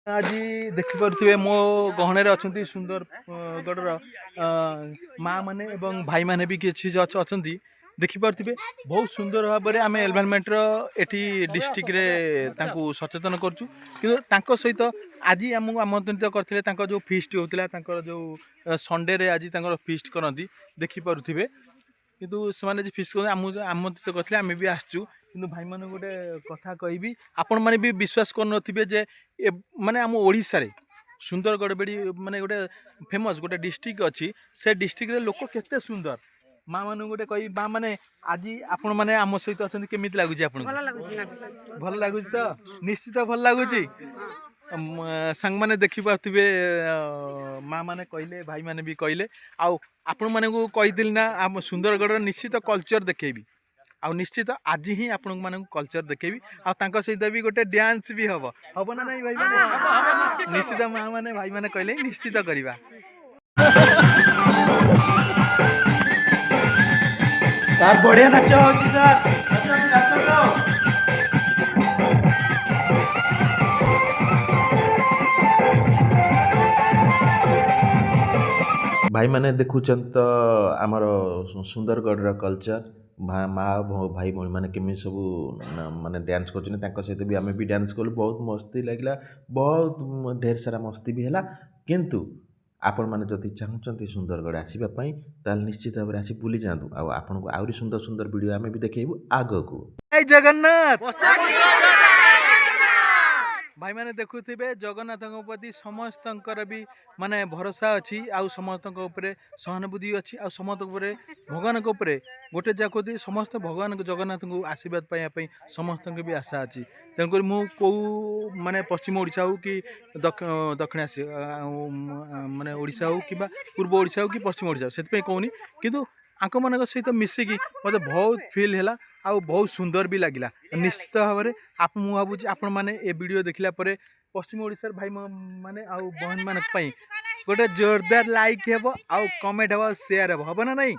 आज देखिपे मो गहणे अच्छा सुंदरगढ़ माँ मैंने भाई मैंने भी किसी अच्छा देखिपे बहुत सुंदर भाव में आम एनवायरनमेंट एटी डिस्ट्रिक्ट रे सचेतन करूँ सहित आज आमको आमंत्रित करते जो फीस्ट होता जो संडे आज फीस्ट करती देखिपे किंतु से फीस्ट कर आमंत्रित करते आम भी आसचु कि भाई मान गोटे कथा कहि आपण मैंने भी विश्वास कर माने आम ओडिशा रे सुंदरगढ़ बेड़ी माने गोटे फेमस गोटे डिस्ट्रिक्ट अच्छी से डिस्ट्रिक्ट रे लोक केते सुंदर माँ मान गोटे कही माँ मैंने आज आपण मैंने आम सहित अच्छा केमी लगुच भल लगुच तो निश्चित भल लगुच सांग मैंने देखिपे माँ मैंने कहले भाई मैंने भी कहले आपण मैंने को कही ना आम सुंदरगढ़ निश्चित कल्चर देखेबी आ निश्चित आज ही आपण मानक कल्चर देखेबी आ सहित भी गोटे डांस भी हम हम ना नहीं भाई माने निश्चित माँ मैंने भाई मैंने कहले निश्चित करवा सर बढ़िया नाच होची सर भाई मैंने देखुचन तो आमर सुंदरगढ़ कल्चर माँ भाई भाई मैंने केमी सब माने डांस कर सहित भी आम भी डांस कलु बहुत मस्ती लगे बहुत ढेर सारा मस्ती भी है किंतु आपण मैंने जदि चाहूँगी सुंदरगढ़ आसवाई ताल निश्चित भाव में आसी बुली जातु आपन को आहरी सुंदर सुंदर वीडियो आम भी देखू आग को जय जगन्नाथ भाई मैंने देखुवे जगन्नाथ प्रति समस्त भी माने भरोसा अच्छी आउ समस्त सहानुभूति अच्छी आ समस्त भगवान गोटे जाकि समस्त भगवान जगन्नाथ को आशीर्वाद पाइबापी समस्त भी आशा अच्छी तेणुक मो माने पश्चिम ओडिशा हो कि दक्षिण माने ओडिशा हो कि पूर्व ओडिशा हो कि पश्चिम ओडिशा से कहूनी किंतु आंक मान सहित मिसिकी मत बहुत फिल है आ बहुत सुंदर भी लगे निश्चित भाव में मुझे भावुँ आपण मैंने ये वीडियो देखला पश्चिम ओडिशा भाई माने आउ बहन मान गोटे जोरदार लाइक हे कमेंट हे शेयर हे ना नहीं।